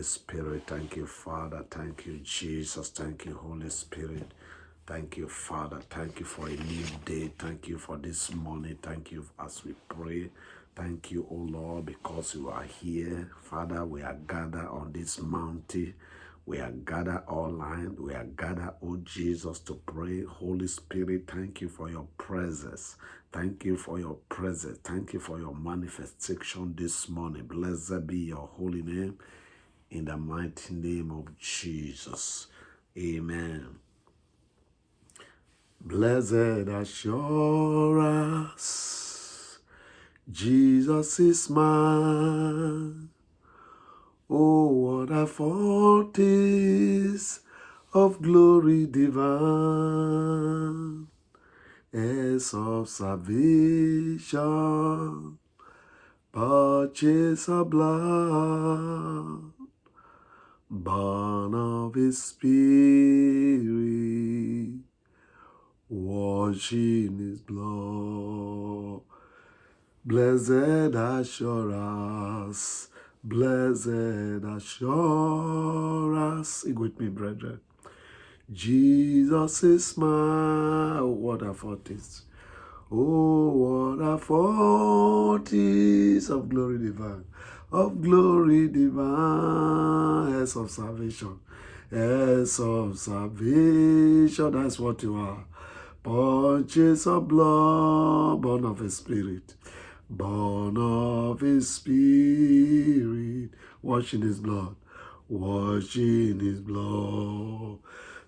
Holy Spirit. Thank you, Father. Thank you, Jesus. Thank you, Holy Spirit. Thank you, Father. Thank you for a new day. Thank you for this morning. Thank you as we pray. Thank you, O Lord, because you are here. Father, we are gathered on this mountain. We are gathered online. We are gathered, oh Jesus, to pray. Holy Spirit, thank you for your presence. Thank you for your presence. Thank you for your manifestation this morning. Blessed be your holy name in the mighty name of Jesus. Amen. Blessed assurance, Jesus is mine. Oh, what a foretaste of glory divine, heirs of salvation, purchase of blood, born of His Spirit, washed in His blood. Blessed assurance, blessed assurance. Sing with me, brethren. Jesus is mine. Oh, what a foretaste. Oh, what a foretaste of glory divine. Of glory divine. Heirs of salvation. Heirs of salvation. That's what you are. Purchase of blood, born of His Spirit. Born of His Spirit. Washed in His blood. Washed in His blood.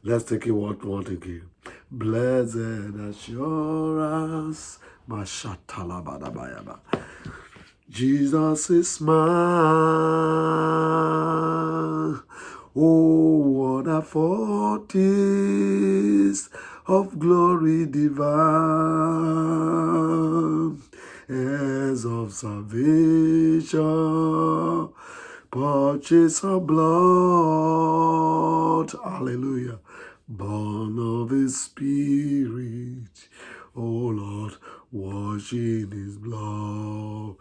Let's take it one again. Blessed assurance. Mashatalabadabayaba. Jesus is mine. Oh, what a foretaste of glory divine, heirs of salvation, purchase of blood, hallelujah, born of His Spirit, oh Lord, washed in His blood.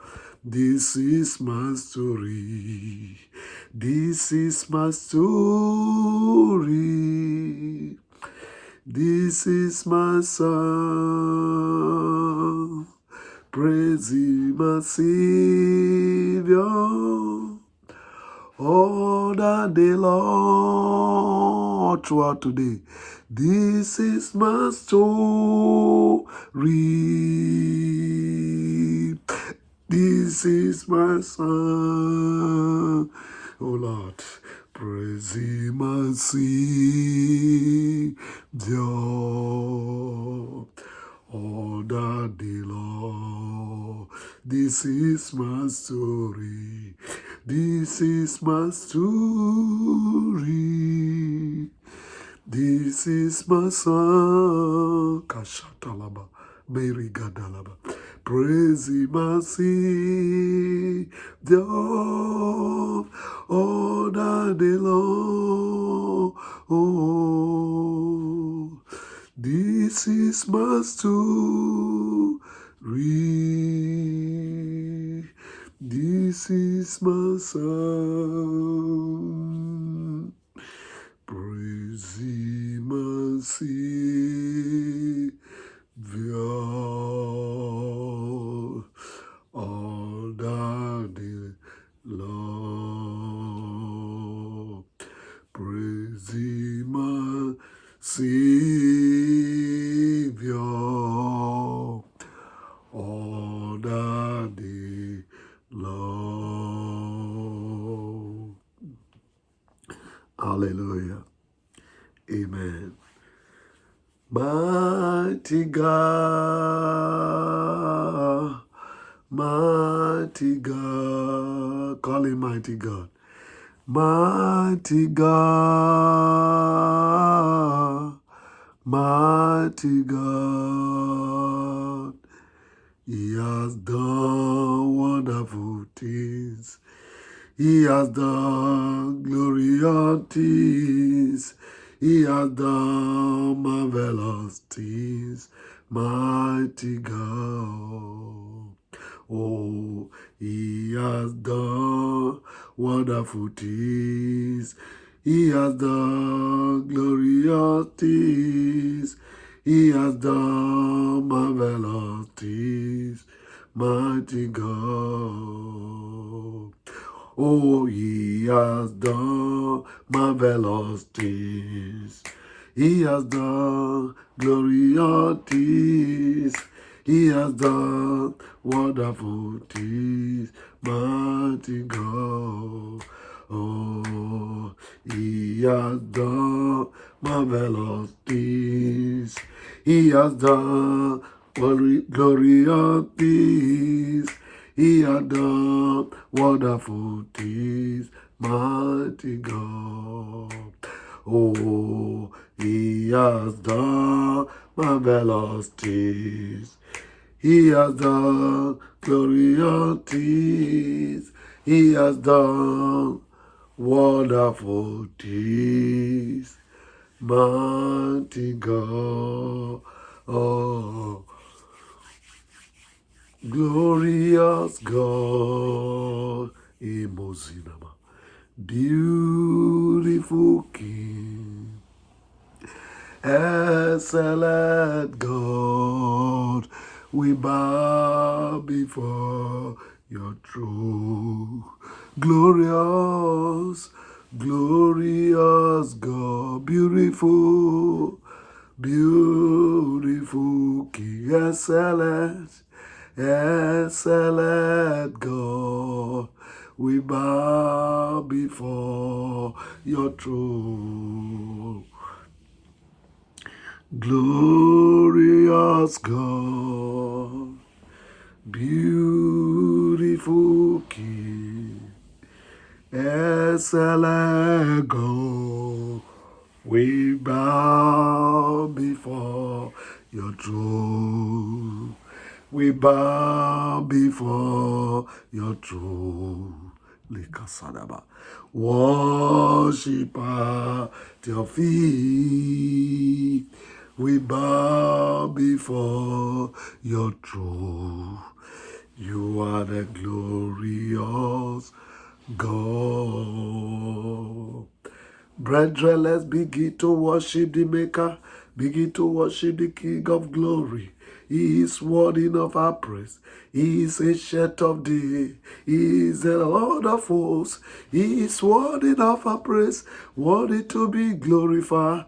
This is my story. This is my story. This is my song. Praise Him, my Savior, all the day long, throughout today. This is my story. This is my song. Oh Lord, praise Him, my Savior, all the day long. This is my story. This is my story. This is my song. Kashatalaba, Mary Gadalaba. Praise Him, my Savior, all the day long. Oh, this is my story. This is my song. Praise Him, my Savior, all the day long. Praise Him, my Savior, all the day long. Hallelujah. Amen. Mighty God, mighty God, call Him mighty God. Mighty God, mighty God, He has done wonderful things. He has done glorious things. He has done marvelous things. Mighty God. Oh, he has done wonderful things. He has done glorious things. He has done marvelous things. Mighty God. Oh, he has done marvelous things. He has done glorious things. He has done wonderful things. Mighty God. Oh, he has done marvelous things. He has done glorious things. He has done wonderful things, mighty God. Oh, he has done marvelous things. He has done glorious things. He has done wonderful things, mighty God. Oh, glorious God, Emozinama, beautiful King, excellent God, we bow before your throne. Glorious, glorious God, beautiful, beautiful King, excellent, excellent God, we bow before your throne. Glorious God, beautiful King, excellent God, we bow before your throne. We bow before your throne. Worship at your feet. We bow before your throne. You are the glorious God. Brethren, let's begin to worship the Maker, begin to worship the King of glory. He is worthy of our praise. He is ancient of days. He is the Lord of hosts. He is worthy of our praise, worthy to be glorified.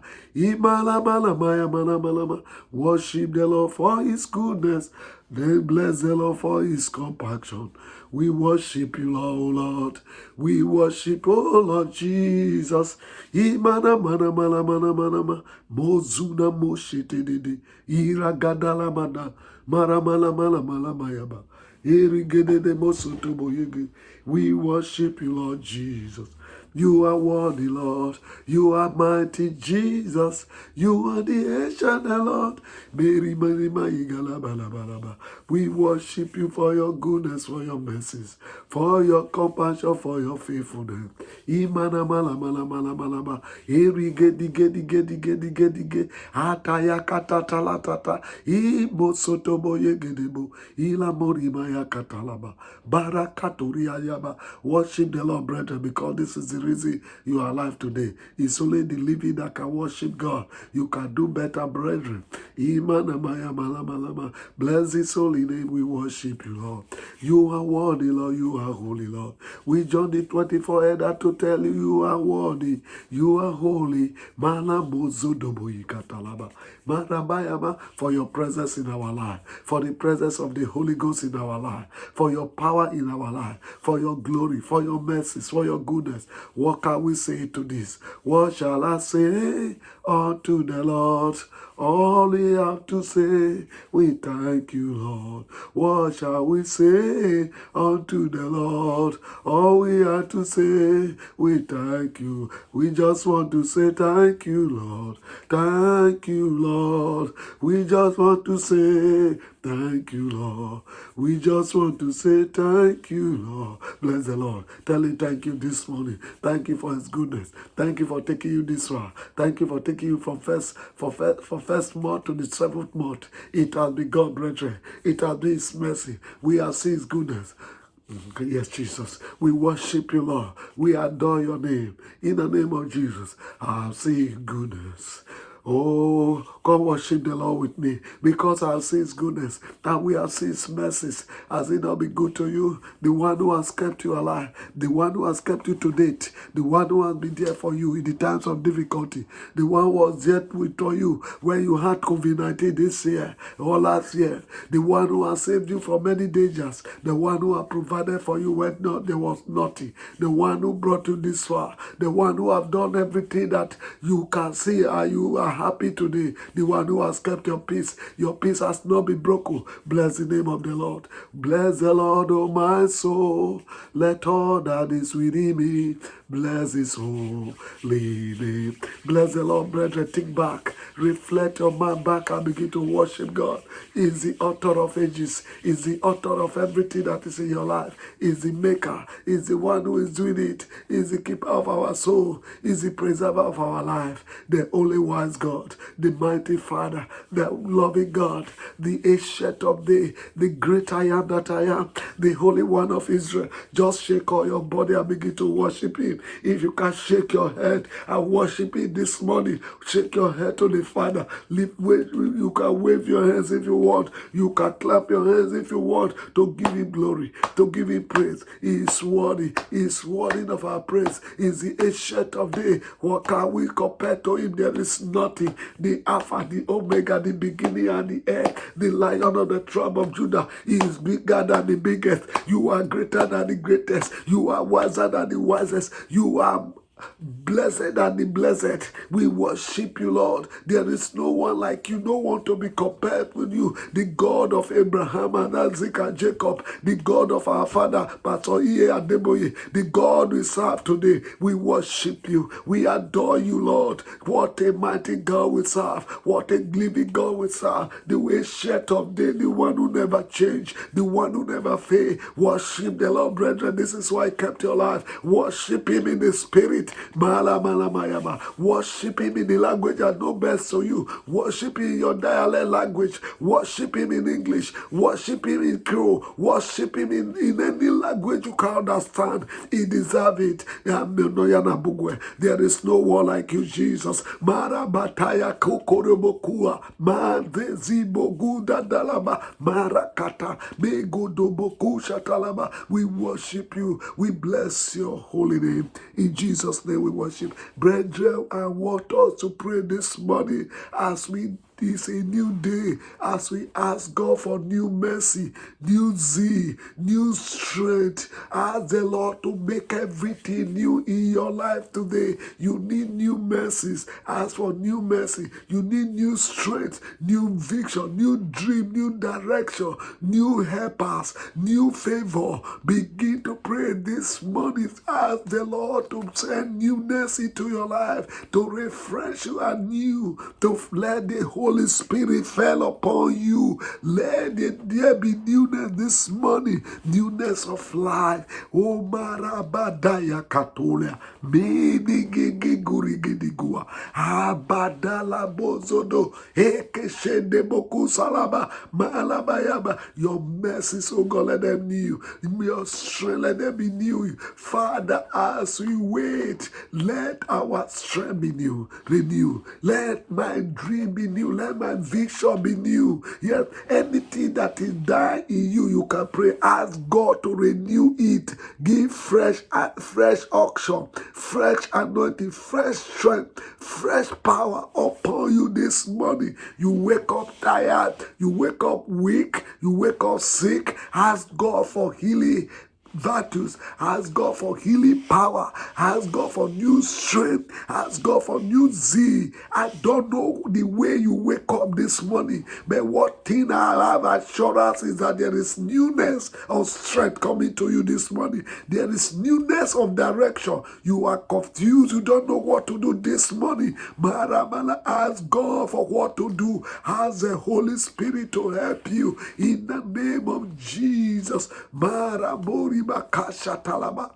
Worship the Lord for his goodness. Then bless the Lord for his compassion. We worship you, Lord. We worship, oh Lord Jesus. Imana mana mana mana mana ma mozuna moshete dede iragadala mana mara mala mala mala mayaba irigede de mosoto boyege. We worship you, Lord Jesus. You are worthy, Lord. You are mighty, Jesus. You are the ancient, Lord. We worship you for your goodness, for your mercies, for your compassion, for your faithfulness. Imana mala mala mala mala ma. Eri gedi gedi gedi gedi gedi ge. Ataya katata la tata. Ibo soto boye gedebo. Ila mori maya katalaba. Barakaturi ayaba. Worship the Lord, brethren, because this is the reason you are alive today. It's only the living that can worship God. You can do better, brethren. Imana maya mala mala ma. Bless his holy name. We worship you, Lord. You are worthy, Lord. You are holy, Lord. We join the 24 elder to tell you you are worthy. You are holy. For your presence in our life, for the presence of the Holy Ghost in our life, for your power in our life, for your glory, for your mercies, for your goodness. What can we say to this? What shall I say unto the Lord? All we have to say, we thank you, Lord. What shall we say unto the Lord? All we have to say, we thank you. We just want to say thank you, Lord. Thank you, Lord. We just want to say Thank you, Lord. We just want to say thank you, Lord. Bless the Lord. Tell him thank you this morning. Thank you for his goodness. Thank you for taking you this far. Thank you for taking you from first month to the 7th month. It has been God, brethren. It has been his mercy. We have seen his goodness. Yes, Jesus. We worship you, Lord. We adore your name. In the name of Jesus, I've seen goodness. Oh, come worship the Lord with me, because I've seen his goodness and we have seen his mercies. Has it not been good to you? The one who has kept you alive, the one who has kept you to date, the one who has been there for you in the times of difficulty, the one who was there with you when you had COVID-19 this year or last year, the one who has saved you from many dangers, the one who has provided for you when there was nothing, the one who brought you this far, the one who have done everything that you can see and you are happy today, the one who has kept your peace. Your peace has not been broken. Bless the name of the Lord. Bless the Lord, oh my soul. Let all that is within me bless his holy name. Bless the Lord, brethren. Think back. Reflect your mind back and begin to worship God. He is the author of ages. He is the author of everything that is in your life. He is the maker. He is the one who is doing it. He is the keeper of our soul. He is the preserver of our life. The only wise God, the mighty Father, the loving God, the ancient of days, the great I am that I am, the Holy One of Israel. Just shake all your body and begin to worship him. If you can shake your head and worship him this morning, shake your head to the Father. You can wave your hands if you want. You can clap your hands if you want, to give him glory, to give him praise. He is worthy. He is worthy of our praise. He is the ancient of days. What can we compare to him? There is nothing. The Alpha, the Omega, the beginning and the end, the Lion of the tribe of Judah. He is bigger than the biggest. You are greater than the greatest. You are wiser than the wisest. You are blessed and the blessed. We worship you, Lord. There is no one like you, no one to be compared with you. The God of Abraham and Isaac and Jacob, the God of our father, Pastor Iye Adeboye, the God we serve today. We worship you. We adore you, Lord. What a mighty God we serve. What a living God we serve. The way shed of day, the one who never changed, the one who never fail. Worship the Lord, brethren. This is why I kept your life. Worship him in the spirit. Worship him in the language that no best to you. Worship him in your dialect language. Worship him in English. Worship him in Creole. Worship him in any language you can understand. He deserves it. There is no one like you, Jesus. Marabataya kokorobokua. Madeziboguda dalaba. Marakata. Megodoboku shatalaba. We worship you. We bless your holy name. In Jesus' name we worship. Brethren, I want us to pray this morning as it's a new day, as we ask God for new mercy, new zeal, new strength. Ask the Lord to make everything new in your life today. You need new mercies. Ask for new mercy. You need new strength, new vision, new dream, new direction, new helpers, new favor. Begin to pray this morning. Ask the Lord to send newness into your life, to refresh you anew, to let the Holy Spirit fall upon you. Let there be newness this morning, newness of life. Oh, marabadaya katolia, minigigi gurigidigua, abadala bozodo, ekeshende boku salaba, malabayaba. Your mercies, oh God, let them new. Your strength, let them be new. Father, as we wait, let our strength be new, renew. Let my dream be new. Let my vision be new. Yes, anything that is dying in you, you can pray. Ask God to renew it. Give fresh auction, fresh anointing, fresh strength, fresh power upon you this morning. You wake up tired. You wake up weak. You wake up sick. Ask God for healing. virtues. Ask God for healing power. Ask God for new strength. Ask God for new zeal. I don't know the way you wake up this morning, but what thing I have assurance is that there is newness of strength coming to you this morning. There is newness of direction. You are confused. You don't know what to do this morning. Maramala, ask God for what to do. Ask the Holy Spirit to help you in the name of Jesus. Maramori Makasha Talaba.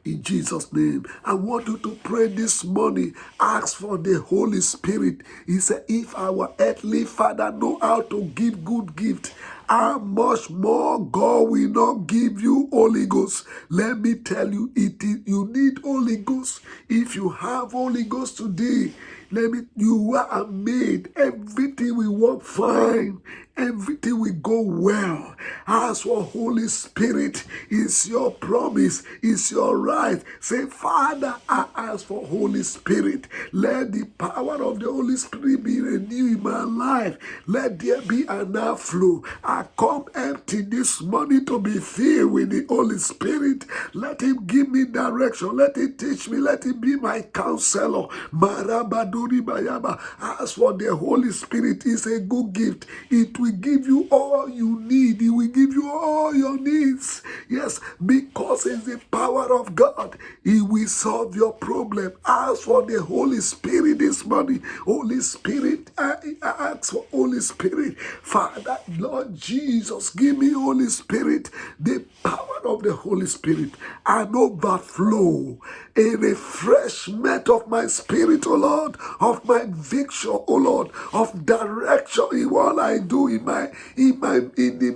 In Jesus' name, I want you to pray this morning. Ask for the Holy Spirit. He said, if our earthly Father know how to give good gift, how much more God will not give you Holy Ghost. Let me tell you, you need Holy Ghost. If you have Holy Ghost today, you are made. Everything will work fine. Everything will go well. As for Holy Spirit, is your promise, is your right. Say, Father, I ask for Holy Spirit. Let the power of the Holy Spirit be renewed in my life. Let there be an outflow. I come empty this morning to be filled with the Holy Spirit. Let Him give me direction. Let Him teach me. Let Him be my counselor. Marabaduri Bayaba. As for the Holy Spirit, is a good gift. It will give you all you need. He will give you all your needs. Yes, because it's the power of God. He will solve your problem. Ask for the Holy Spirit this morning. Holy Spirit, I ask for Holy Spirit. Father, Lord Jesus, give me Holy Spirit, the power of the Holy Spirit, an overflow, a refreshment of my spirit, O Lord, of my victory, O Lord, of direction in what I do in the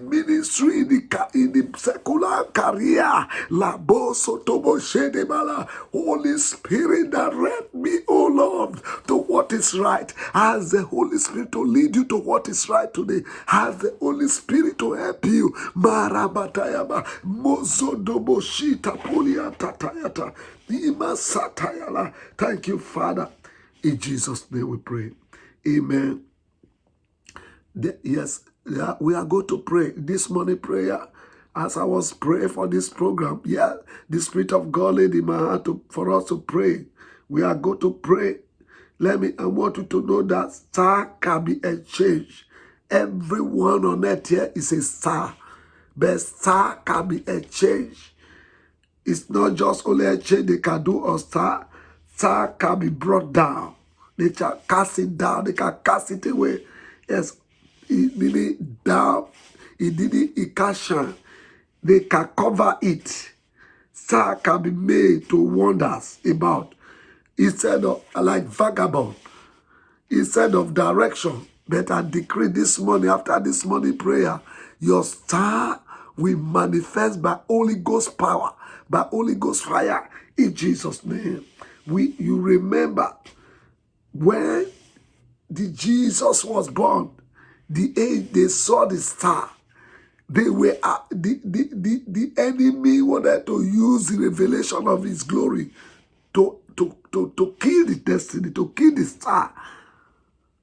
ministry, in the secular career. Holy Spirit, direct me, O Lord, to what is right. Ask the Holy Spirit to lead you to what is right today. Ask the Holy Spirit to help you. Marabatayaba, Mozodoboshita Puliatatayata, Imasatayala. Thank you, Father. In Jesus' name we pray. Amen. Yes, we are going to pray this morning prayer. As I was praying for this program, the Spirit of God laid in my heart for us to pray. We are going to pray. I want you to know that star can be exchanged. Everyone on earth here is a star, but star can be exchanged. It's not just only a change they can do on star. Star can be brought down. They can cast it down. They can cast it away. Yes, it didn't down. It can't shine. They can cover it. Star can be made to wonders about. Instead of like vagabond. Instead of direction. But I decree this morning, after this morning prayer, your star will manifest by Holy Ghost power, by Holy Ghost fire, in Jesus' name. You remember when Jesus was born, the age they saw the star, they were the enemy wanted to use the revelation of his glory to kill the destiny, to kill the star,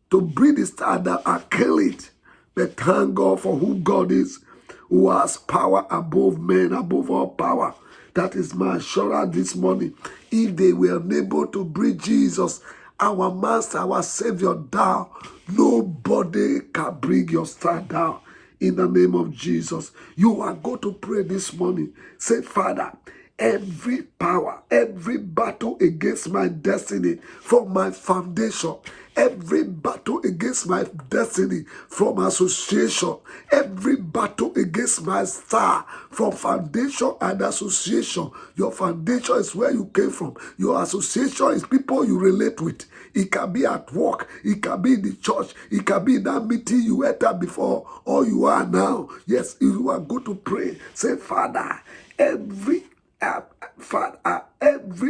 to bring the star down and kill it. But thank God for who God is, who has power above men, above all power. That is my assurance this morning. If they were unable to bring Jesus, our Master, our Savior, down, nobody can bring your star down. In the name of Jesus, you are going to pray this morning. Say, Father, every power, every battle against my destiny from my foundation, every battle against my destiny from association, every battle against my star from foundation and association. Your foundation is where you came from. Your association is people you relate with. It can be at work. It can be in the church. It can be in that meeting you entered before or you are now. Yes, you are good to pray. Say, Father, every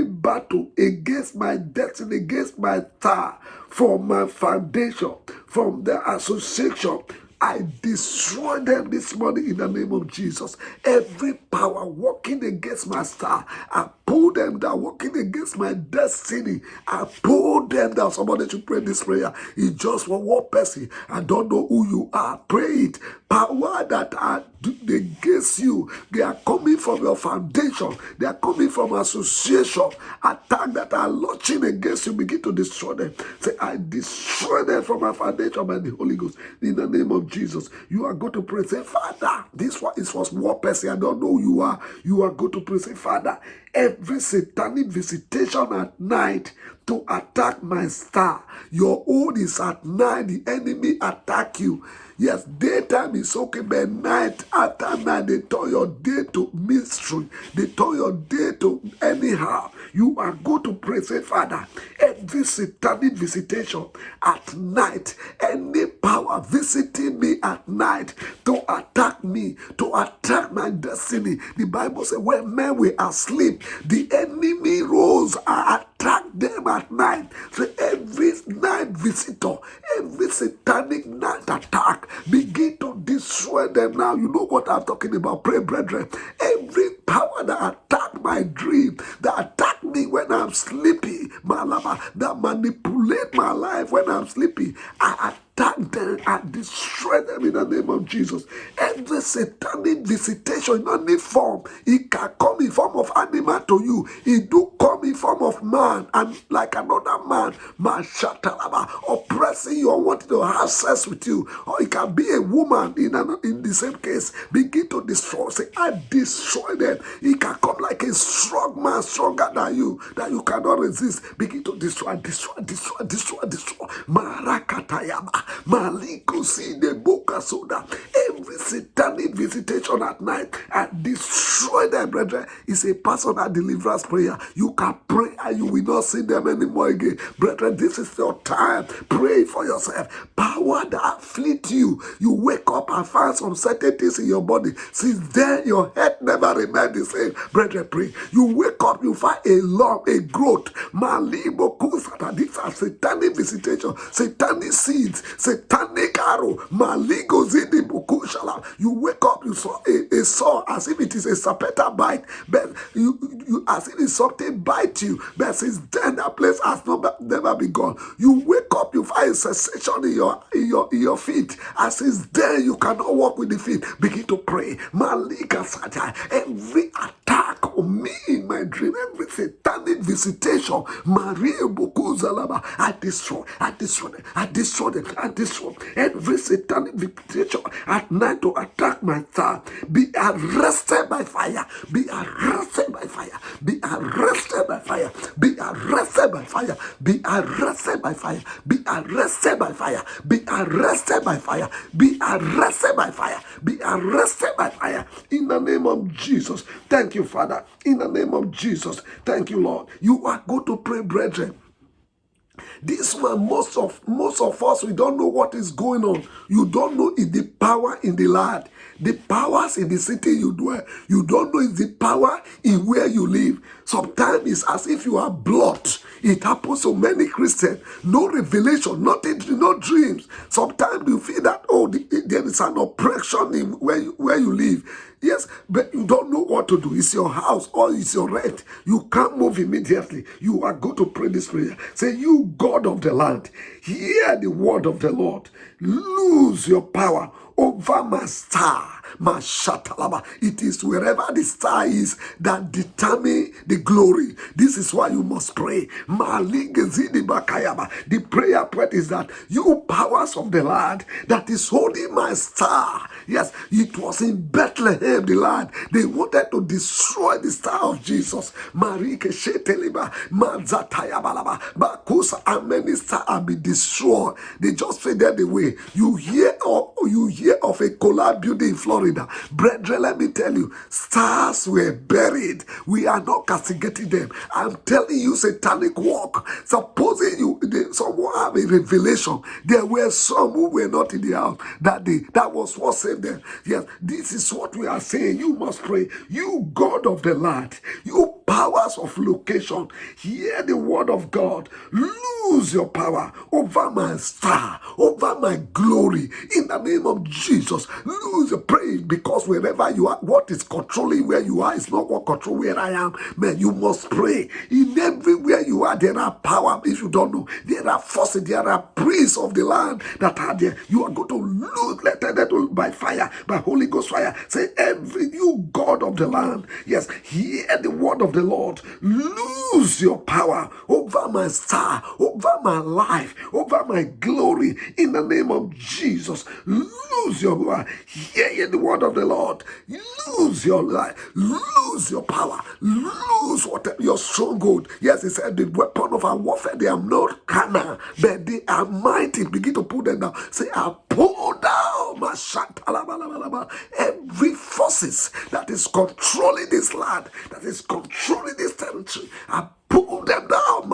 battle against my destiny, against my star, from my foundation, from the association, I destroy them this morning in the name of Jesus. Every power working against my star, I pull them down. Working against my destiny, I pull them down. Somebody should pray this prayer. It's just for one person. I don't know who you are. Pray it. power that are against you, they are coming from your foundation, they are coming from association, attack that are launching against you, begin to destroy them. Say, I destroy them from my foundation by the Holy Ghost. In the name of Jesus, you are going to pray. Say, Father, this one is for one person. I don't know who you are. You are going to pray. Say, Father, every satanic visitation at night to attack my star, your own is at night. The enemy attack you. Yes, daytime is okay, but night after night, they turn your day to mystery. They turn your day to anyhow. You are going to pray, say, Father, every satanic visitation at night, any power visiting me at night to attack me, to attack my destiny. The Bible says, when men were asleep, the enemy rose and attacked them at night. So every night visitor, every satanic night attack, begin to destroy them now. You know what I'm talking about. Pray, brethren. Every power that attack my dream, that attack me when I'm sleepy, that manipulate my life when I'm sleepy, I attack them and destroy them in the name of Jesus. Every satanic visitation in any form, it can come in form of animal to you. It do come in form of man, and like another man, oppressing you or wanting to have sex with you. Or it can be a woman in the same case. Begin to destroy. Say, I destroy them. It can come like a strong man, stronger than you, that you cannot resist. Begin to destroy. Marakatayama. Malikusi de Boka Soda. Every satanic visitation at night, and destroy them, brethren. It's a personal deliverance prayer. You can pray and you will not see them anymore again. Brethren, this is your time. Pray for yourself. Power that afflict you. You wake up and find some certain things in your body. Since then, your head never remained the same. Brethren, pray. You wake up, you find a lump, a growth. Malibo Kusata. These are satanic visitation, satanic seeds, satanic arrow. Maligo Zidi Bukushala. You wake up, you saw a saw as if it is a serpentine bite, but you as if it's something bite you. But since then, that place has never been gone. You wake up, you find a sensation in your feet. As since then, you cannot walk with the feet. Begin to pray. Malika Sata. Every attack on me in my dream, every satanic visitation, Maria Bukuzalaba, I destroy every satanic visitation at night to attack my thought. Be arrested by fire. Be arrested by fire. Be arrested by fire. Be arrested by fire. Be arrested by fire. Be arrested by fire. Be arrested by fire. Be arrested by fire. Be arrested by fire. In the name of Jesus. Thank you, Father. In the name of Jesus. Thank you, Lord. You are going to pray, brethren. This one, most of us, we don't know what is going on. You don't know is the power in the land. The powers in the city you dwell. You don't know is the power in where you live. Sometimes it's as if you are blood. It happens to many Christians. No revelation, nothing, no dreams. Sometimes you feel that, there is an oppression in where you live. Yes, but you don't know what to do. It's your house or it's your rent. You can't move immediately. You are going to pray this prayer. Say, you God of the land, hear the word of the Lord. Lose your power over my star. Mashatalaba. It is wherever the star is that determine the glory. This is why you must pray. The prayer point is that you powers of the land that is holding my star. Yes, it was in Bethlehem, the land. They wanted to destroy the star of Jesus. And many stars have been destroyed. They just faded away. You hear of a collapsed building in Florida. Brethren, let me tell you, stars were buried. We are not castigating them. I'm telling you, satanic work. Supposing someone have a revelation, there were some who were not in the house that day. That was what saved them. Yes, this is what we are saying. You must pray. You God of the land, you powers of location, hear the word of God. Lose your power over my star, over my glory. In the name of Jesus, lose your praise, because wherever you are, what is controlling where you are is not what control where I am. Man, you must pray. In everywhere you are, there are power. If you don't know, there are forces, there are priests of the land that are there. You are going to lose, let that by fire, by Holy Ghost fire. Say, every you God of the land, yes, hear the word of the Lord. Lose your power over my star, over my life, over my glory. In the name of Jesus, lose your power. Hear the word of the Lord. Lose your life. Lose your power. Lose whatever your stronghold. Yes, he said the weapon of our warfare, they are not carnal, but they are mighty. Begin to put them down. Say, I pull down my every forces that is controlling this land, that is controlling this territory. I pull them down.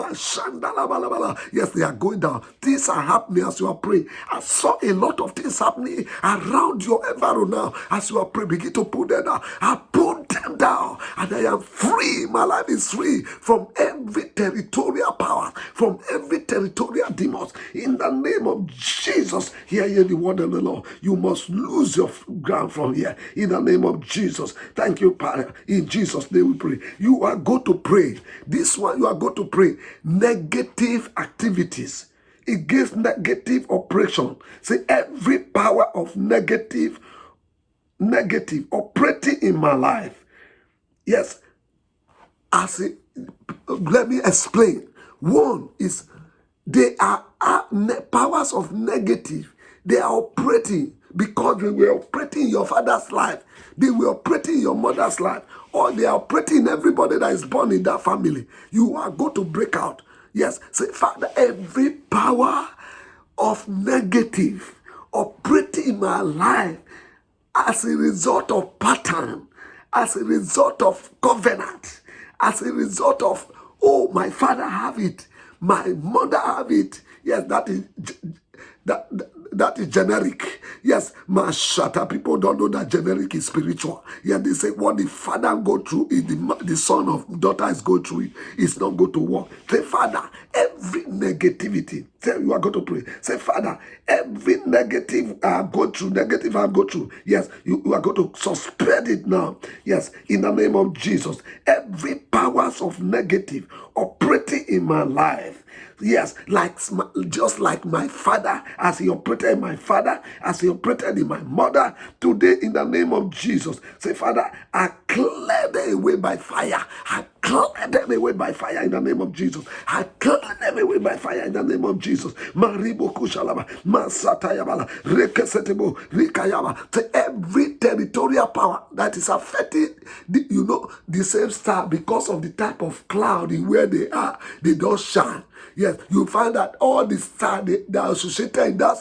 Yes, they are going down. Things are happening as you are praying. I saw a lot of things happening around your environment now. As you are praying, begin to pull them down. I pull them down, and I am free. My life is free from every territorial power, from every territorial demons. In the name of Jesus, hear the word of the Lord. You must lose your ground from here. In the name of Jesus. Thank you, Father. In Jesus' name we pray. You are going to pray. This one, you are going to pray. Negative activities against negative operation. Say, every power of negative operating in my life. Yes, let me explain. One is they are powers of negative. They are operating because they were operating in your father's life. They were operating in your mother's life. Or they are operating in everybody that is born in that family. You are going to break out. Yes, say, Father, every power of negative operating in my life as a result of pattern, as a result of covenant, as a result of, oh, my father have it, my mother have it. Yes, that is generic. Yes, Mashata. People don't know that generic is spiritual. Yeah, they say what the father go through, the son of daughter is go through, it's not going to work. Say, Father, every negativity. Say, you are going to pray. Say, Father, every negative I go through. Yes, you are going to suspend it now. Yes, in the name of Jesus. Every powers of negative operating in my life. Yes, just like my father, as he operated in my father, as he operated in my mother, today in the name of Jesus, say, Father, I clear them away by fire. I clear them away by fire in the name of Jesus. I clear them away by fire in the name of Jesus. Maribo kushalaba, masatayabala, rekesetebo, rikayaba. To every territorial power that is affecting the same star, because of the type of cloud in where they are, they don't shine. Yes, you find that all the stars that are associated in that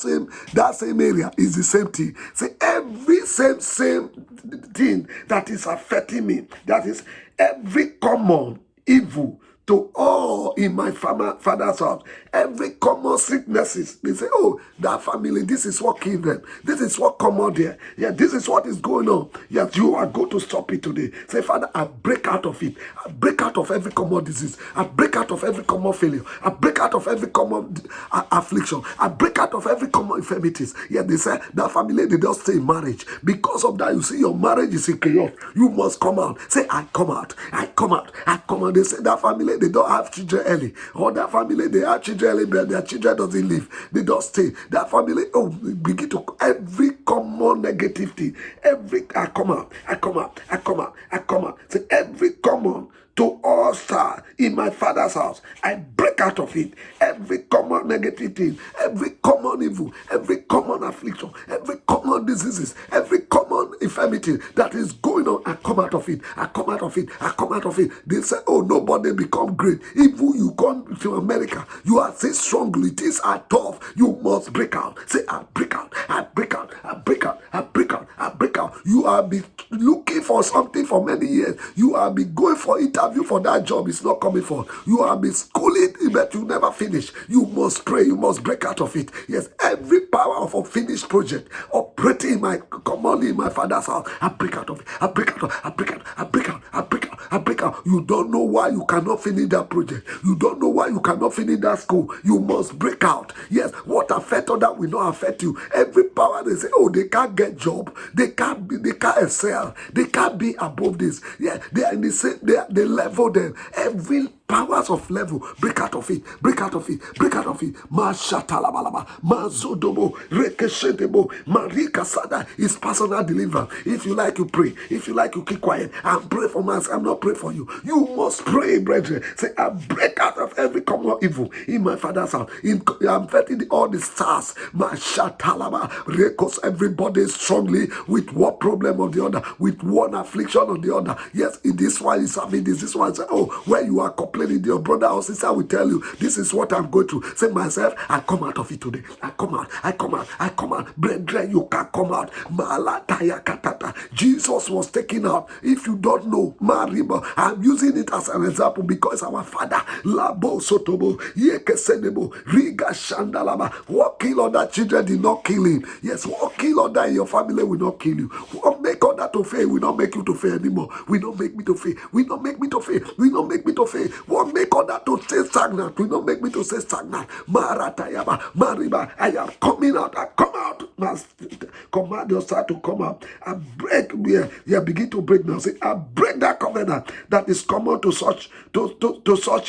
same area is the same thing. Say, every same thing that is affecting me, that is every common evil to all in my father's house, every common sicknesses. They say, oh, that family, this is what killed them. This is what come out there. Yeah, this is what is going on. Yes, you are going to stop it today. Say, Father, I break out of it. I break out of every common disease. I break out of every common failure. I break out of every common affliction. I break out of every common infirmities. Yeah, they say that family, they don't stay in marriage. Because of that, you see your marriage is in chaos. You must come out. Say, I come out. I come out. I come out. They say that family, they don't have children early. Or that family, they have children early, but their children doesn't live. They don't stay. That family, begin to every common negative thing. I come out. I come out. I come out. I come out. Say, every common to all star in my father's house, I break out of it. Every common negative thing, every common evil, every common affliction, every common diseases, every common infirmity that is going on, I come out of it. I come out of it. I come out of it. They say, oh, nobody become great. If you come to America, you are so strongly, things are tough. You must break out. Say, I break out. I break out. I break out. I break out. I break out. You have been looking for something for many years. You have been going for interview for that job. It's not coming for. You have been schooling but you never finish. You must pray. You must break out of it. Yes, every power of unfinished project operating in my commonly in my father's house, I break out of it. I break out. I break out. I break out. I break out. I break out. You don't know why you cannot finish that project. You don't know why you cannot finish that school. You must break out. Yes, what affect other will not affect you. Every power they say, oh, they can't get job. They can't excel. They can't be above this. Yeah, they are in the same. They level them. Every powers of level, break out of it, break out of it, break out of it. Mashatalabalaba, Mazodobo, Rekeshedebo, Marika Sada is personal deliverance. If you like, you pray. If you like, you keep quiet and pray for myself. I'm not praying for you. You must pray, brethren. Say, I break out of every common evil in my father's house. I'm vetting all the stars. Mashatalaba, Rekos, everybody strongly with one problem or the other, with one affliction or the other. Yes, in this one is having this one. Say, oh, where you are complaining, your brother or sister will tell you, this is what I'm going through. Say, myself, I come out of it today. I come out. I come out. I come out. Brethren, you can't come out. Malataya katata. Jesus was taken out. If you don't know, Mariba, I'm using it as an example because our father, Labo Sotobo, Yekesenebo, Riga Shandalaba, what kill other children did not kill him. Yes, what kill other in your family will not kill you. What make other to fail will not make you to fail anymore. Will not make me to fail. Will not make me to fail. Will not make me to fail. What make other to stay stagnant will not make me to stay stagnant. Maratayaba, Mariba, I am coming out. I come out. Command your side to come out. I break. Yeah, begin to break now. Say, I break that covenant that is common to such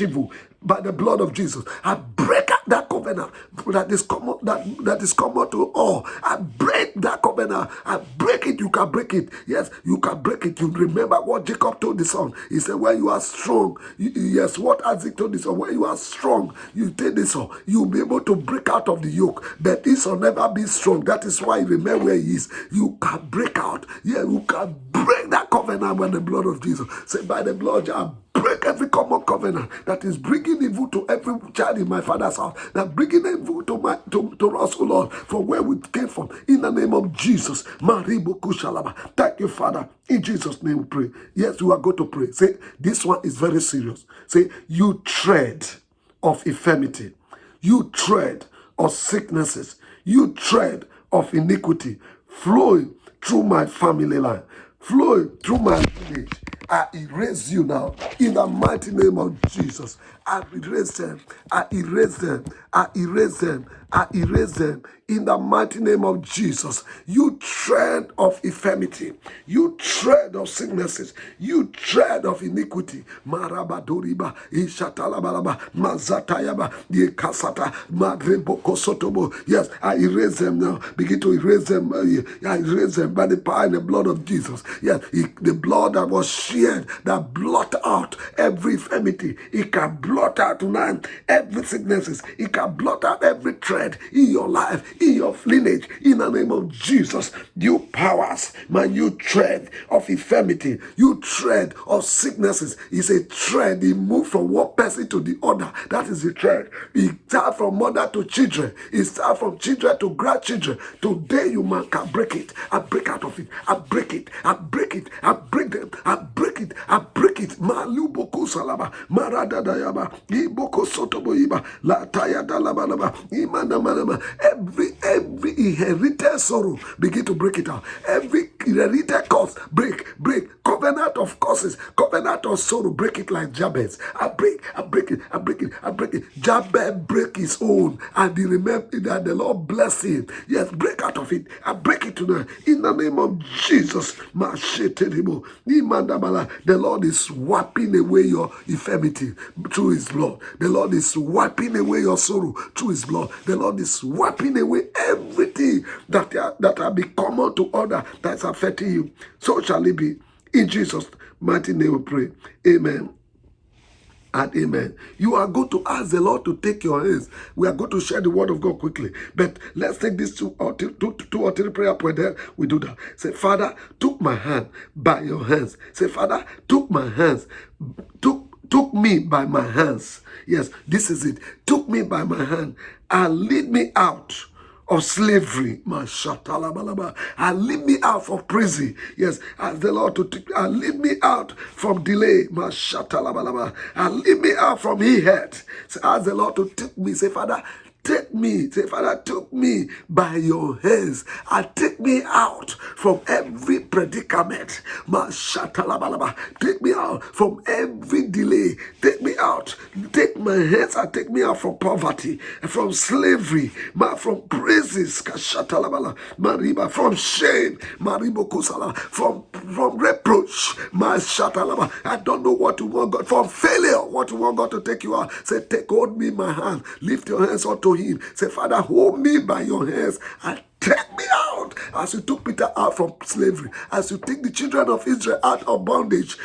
evil by the blood of Jesus. I break up that covenant that is common that is common to all. I break that covenant. I break it. You can break it. Yes, you can break it. You remember what Jacob told the son. He said, "When you are strong, yes, what Isaac told the son. When you are strong, you take this son. You'll be able to break out of the yoke. But this will never be strong. That is why you remember where he is. You can break out. Yeah, you can break that covenant by the blood of Jesus. Say, by the blood, I break every common covenant that is bringing evil to every child in my father's house, that bringing evil to us, oh Lord, from where we came from. In the name of Jesus. Maribo Kushalaba. Thank you, Father. In Jesus' name we pray. Yes, we are going to pray. Say, this one is very serious. Say, you tread of infirmity, you tread of sicknesses, you tread of iniquity, flowing through my family line, flowing through my village. I erase you now in the mighty name of Jesus. I erase them. I erase them. I erase them. I erase them in the mighty name of Jesus. You tread of infirmity. You tread of sicknesses. You tread of iniquity. Marabadoriba, Ishatalabalaba, Mazatayaba, Yekasata, Magreboko Sotobo. Yes, I erase them now. Begin to erase them. I erase them by the power and the blood of Jesus. Yes, the blood that was shed, that blot out every infirmity. It can blot out tonight every sicknesses. It can blot out every tread in your life, in your lineage, in the name of Jesus. You powers, man, you tread of infirmity, you tread of sicknesses. It's a tread. It moves from one person to the other. That is the tread. It starts from mother to children. It starts from children to grandchildren. Today you man can break it. I break out of it. I break it. I break it. I break them. I break it. I break it. Maluboko salaba. Marada dayaba. Iboko sotoboiba. La tayada labalaba. Imana manama. Every inherited sorrow, begin to break it out. Every inherited curse, break. Covenant of curses, covenant of sorrow, break it like Jabez. I break it. Jabez break his own, and he remember that the Lord bless him. Yes, break out of it. I break it tonight in the name of Jesus. The Lord is wiping away your infirmity through his blood. The Lord is wiping away your sorrow through his blood. The Lord is wiping away everything that have been common to other that's affecting you. So shall it be. In Jesus' mighty name we pray. Amen and amen. You are going to ask the Lord to take your hands. We are going to share the word of God quickly. But let's take this two or three prayer points there. We do that. Say, Father, took my hand by your hands. Say, Father, took my hands. Took me by my hands. Yes, this is it. Took me by my hand and lead me out of slavery, and lead me out of prison. Yes, ask the Lord to take, and lead me out from delay, and lead me out from hate. Say, ask the Lord to take me. Say, Father, take me. Say, Father, take me by your hands and take me out from every predicament. Take me out from every delay. Take me out. Take my hands and take me out from poverty, from slavery, from praises, from shame, from reproach. I don't know what you want God, from failure, what you want God to take you out. Say, hold me my hand. Lift your hands unto him. Say, Father, hold me by your hands and take me out as you took Peter out from slavery, as you take the children of Israel out of bondage.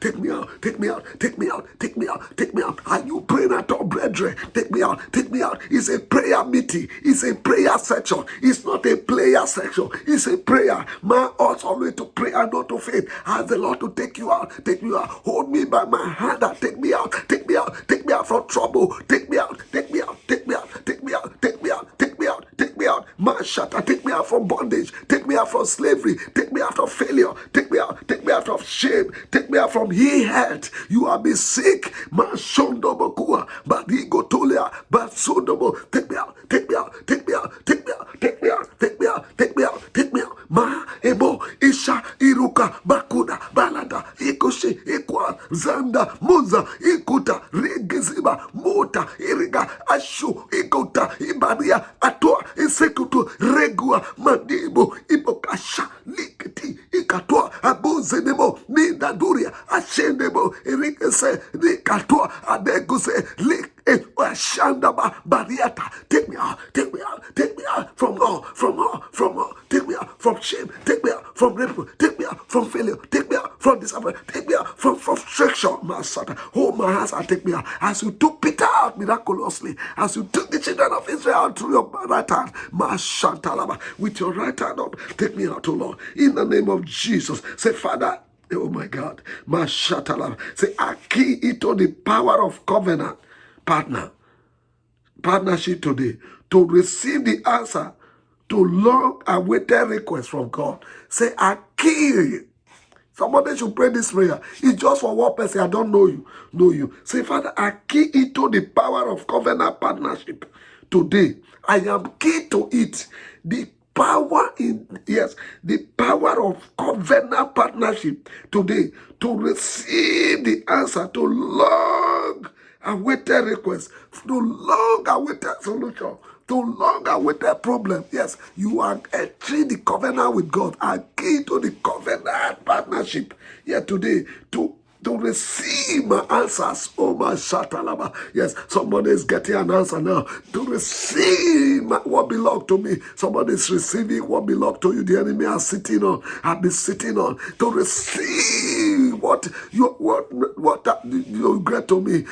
Take me out, take me out, take me out, take me out, take me out. Are you praying at all, brethren? Take me out, take me out. It's a prayer meeting, it's a prayer section, it's not a player section, it's a prayer. Man ought always to pray and not to faith. Ask the Lord to take you out, take me out. Hold me by my hand and take me out, take me out, take me out from trouble, take me out, take me out, take me out, take me out, take me out, take me out, take me out. Mashata, take me out from bondage, take me out from slavery, take me out of failure, take me out of shame, take me out from he had. You have been sick. Mashondobokua, Badigotolia, Batsodobo, take me out, take me out, take me out, take me out, take me out, take me out, take me out, take me out. Ma ebo isha iruka bakuda balada ikoshi ikwa zanda muza ikuta regiziba mota iriga ashu ikota ibaria atoa isekutu regua mandibo ibokasha likiti ikatoa abuzenemo mindaduria ashendebo irikese nikatoa adeguse lik Shandaba Bariata. Take me out, take me out, take me out from all, take me out from shame, take me out from reproach, take me out from failure, take me out from disappointment, take me out from frustration. Masata, hold my hands and take me out. As you took Peter out miraculously, as you took the children of Israel out through your right hand, Mashantalaba, with your right hand up, take me out, O Lord, in the name of Jesus. Say, Father, oh my God, Mashatalaba, say, I key into the power of covenant partnership today to receive the answer to long awaited requests from God. Say, I key. Somebody should pray this prayer. It's just for one person. I don't know you. Say, Father, I key into the power of covenant partnership today. I am key to it. The power of covenant partnership today to receive the answer to long awaited request, to long awaited solution, to long awaited problem. Yes, you are entering the covenant with God. I key to the covenant partnership here today to receive my answers. Oh my shatalaba. Yes, somebody is getting an answer now. To receive what belongs to me. Somebody is receiving what belongs to you. The enemy are sitting on. I've been sitting on. To receive what you get to me.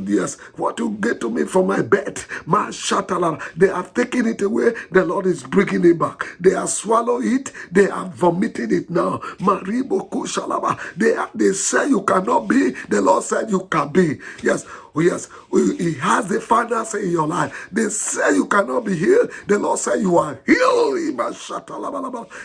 Yes, what you get to me from my bed. My shatalaba. They have taken it away. The Lord is bringing it back. They have swallowed it. They have vomited it now. Maribo kushalaba. They say you cannot be. The Lord said you can be. Yes. Oh yes, he has the final say in your life. They say you cannot be healed. The Lord said you are healed.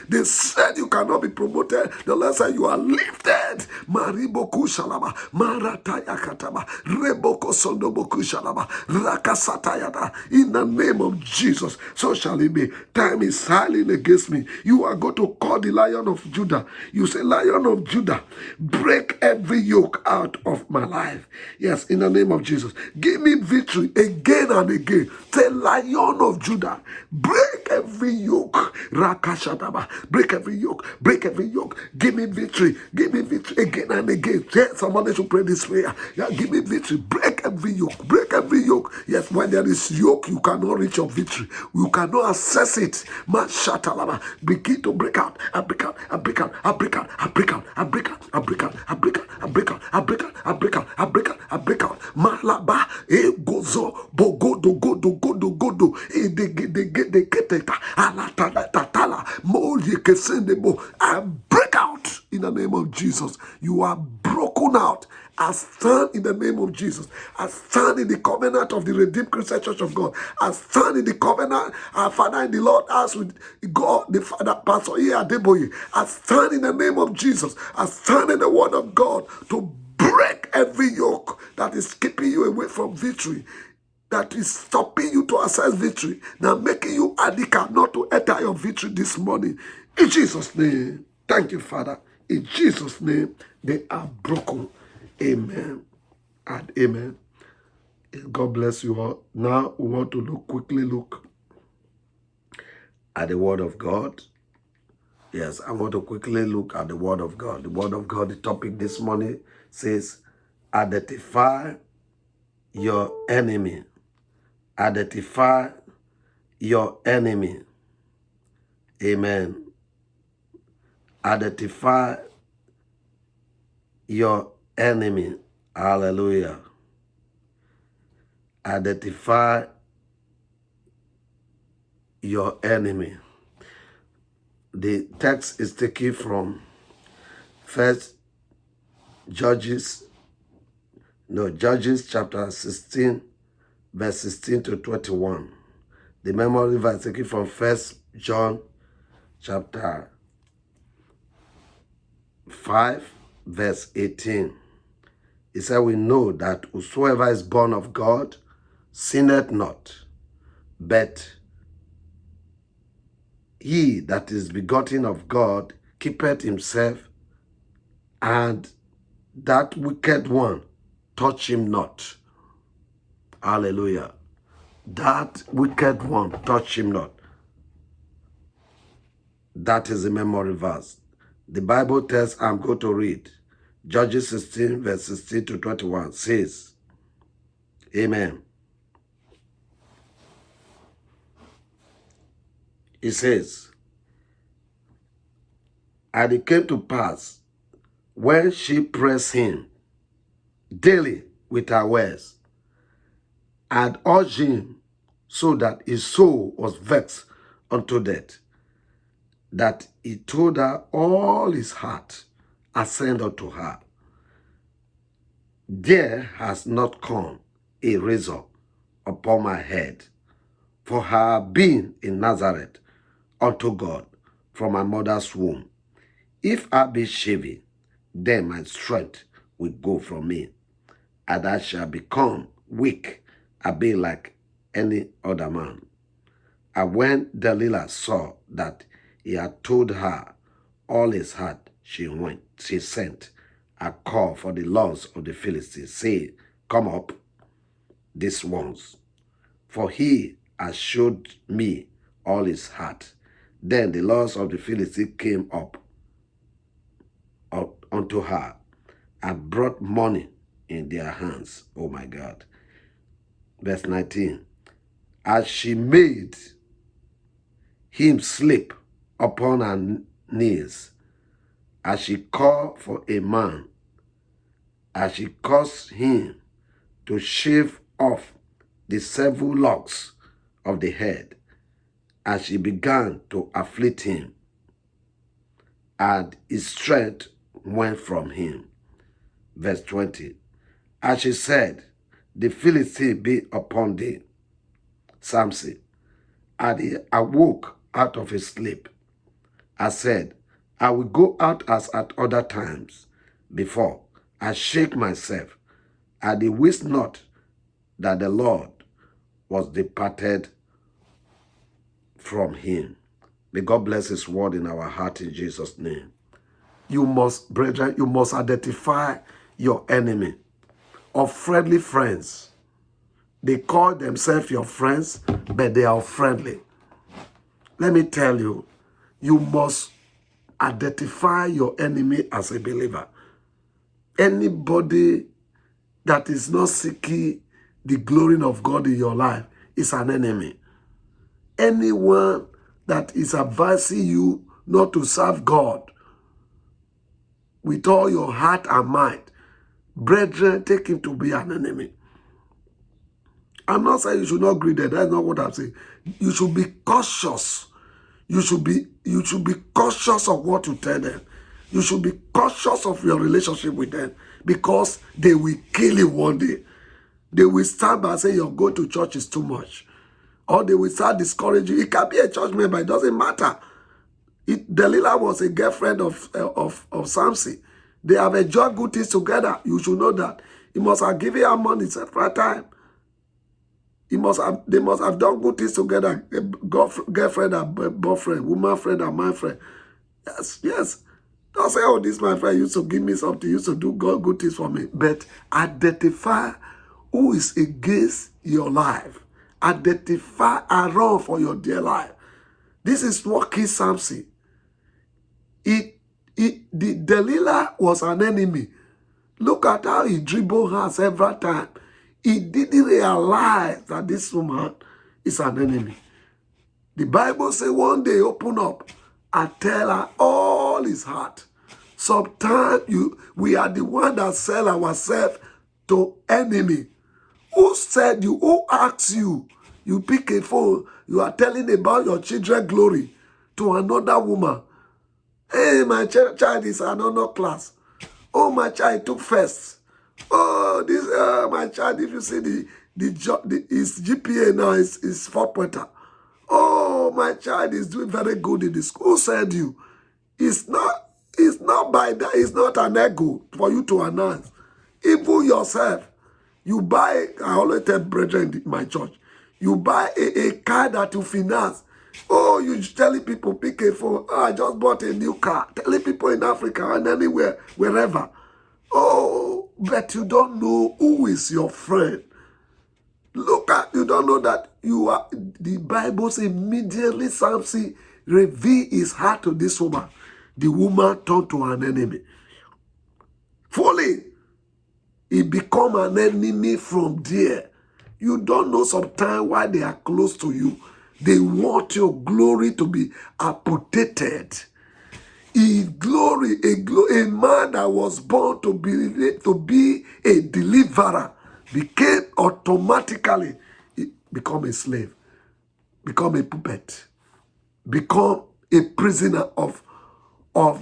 They said you cannot be promoted. The Lord said you are lifted. Mariboku shalaba, marataya kataba, reboko sondoboku shalaba, rakasatayada. In the name of Jesus, so shall it be. Time is silent against me. You are going to call the Lion of Judah. You say, Lion of Judah, break every yoke out of my life. Yes, in the name of Jesus, give me victory again and again. Say, Lion of Judah, break every yoke. Rakashataba, break every yoke, break every yoke. Give me victory again and again. Somebody should pray this prayer. Yeah, give me victory, break every yoke, break every yoke. Yes, when there is yoke, you cannot reach your victory. You cannot access it. Mashatalaba, begin to break out. I break out. I break out. I break out. I break out. I break out. I break out. I break out. I break out. I break out. I break out. I break out. I break out. Malaba e gozo bogodo godo e de keteta alatala tatala moye kesendebo. I break out in the name of Jesus. You are broken out. I stand in the name of Jesus. I stand in the covenant of the Redeemed Christian Church of God. I stand in the covenant, our Father in the Lord, as with God, the Father, Pastor Adeboye. I stand in the name of Jesus. I stand in the word of God to break break every yoke that is keeping you away from victory, that is stopping you to access victory, now making you handicapped not to enter your victory this morning. In Jesus' name, thank you, Father. In Jesus' name, they are broken. Amen and amen. God bless you all. Now we want to quickly look at the Word of God. Yes, I want to quickly look at the Word of God. The Word of God, the topic this morning says, identify your enemy. Identify your enemy. Amen. Identify your enemy. Hallelujah. Identify your enemy. The text is taken from Judges chapter 16, verse 16 to 21. The memory verse taken from 1 John chapter 5, verse 18. He said, we know that whosoever is born of God sinneth not, but he that is begotten of God keepeth himself, and that wicked one touch him not. Hallelujah. That wicked one touch him not. That is the memory verse. The Bible tells, I'm going to read. Judges 16, verse 16 to 21 says, amen. It says, and it came to pass, when she pressed him daily with her words, and urged him so that his soul was vexed unto death, that he told her all his heart, ascend unto her. There has not come a razor upon my head, for I have been in Nazareth unto God from my mother's womb. If I be shaven, then my strength will go from me, and I shall become weak, and be like any other man. And when Delilah saw that he had told her all his heart, she sent a call for the lords of the Philistines, saying, come up this once, for he has showed me all his heart. Then the lords of the Philistines came up unto her, and brought money in their hands. Oh my God. Verse 19. As she made him sleep upon her knees, as she called for a man, as she caused him to shave off the 7 locks of the head, as she began to afflict him, and his strength went from him. Verse 20. As she said, the Philistine be upon thee, Samson. And he awoke out of his sleep. I said, I will go out as at other times before. I shake myself, and he wist not that the Lord was departed from him. May God bless his word in our heart in Jesus' name. You must, brethren, you must identify your enemy or friendly friends. They call themselves your friends, but they are friendly. Let me tell you, you must identify your enemy as a believer. Anybody that is not seeking the glory of God in your life is an enemy. Anyone that is advising you not to serve God with all your heart and mind, brethren, take him to be an enemy. I'm not saying you should not greet them. That's not what I'm saying. You should be cautious. You should be cautious of what you tell them. You should be cautious of your relationship with them, because they will kill you one day. They will stand by and say your go to church is too much. Or they will start discouraging you. It can be a church member. It doesn't matter. Delilah was a girlfriend of Samson. They have enjoyed good things together. You should know that. He must have given her money several times. They must have done good things together. Girlfriend and boyfriend, woman friend and man friend. Yes, yes. Don't say, oh, this my friend used to give me something, used to do good things for me. But identify who is against your life. Identify and run for your dear life. This is what killed Samson. The Delilah was an enemy. Look at how he dribbled her several times. He didn't realize that this woman is an enemy. The Bible says one day open up and tell her all his heart. Sometimes we are the one that sell ourselves to enemy. Who said you? Who asked you? You pick a phone, you are telling about your children's glory to another woman. Hey, my child is another class. Oh, my child took first. Oh, this my child, if you see his GPA now is 4 pointer. Oh, my child is doing very good in the school. Who said you? It's not by that, it's not an ego for you to announce. Even yourself, you buy, I always tell brethren in my church, you buy a car that you finance. Oh, you telling people, pick a phone. Oh, I just bought a new car. Telling people in Africa and anywhere, wherever. Oh, but you don't know who is your friend. Look at, you don't know that you are, the Bible says immediately Samson revealed his heart to this woman. The woman turned to an enemy. Fully, he become an enemy from there. You don't know sometimes why they are close to you. They want your glory to be amputated. A man that was born to be a deliverer became automatically become a slave, become a puppet, become a prisoner of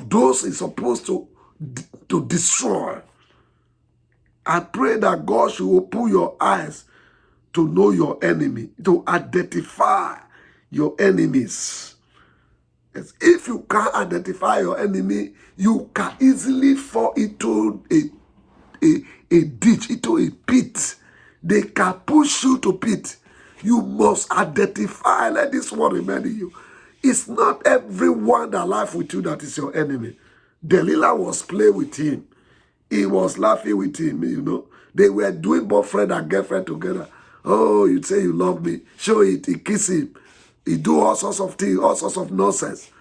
those he's supposed to destroy. I pray that God should open your eyes to know your enemy, to identify your enemies. Yes. If you can't identify your enemy, you can easily fall into a ditch, into a pit. They can push you to pit. You must identify. Let this one remind you. It's not everyone that laughs with you that is your enemy. Delilah was playing with him. He was laughing with him, you know. They were doing boyfriend and girlfriend together. Oh, you say you love me. Show it. He kiss him. He do all sorts of things, all sorts of nonsense.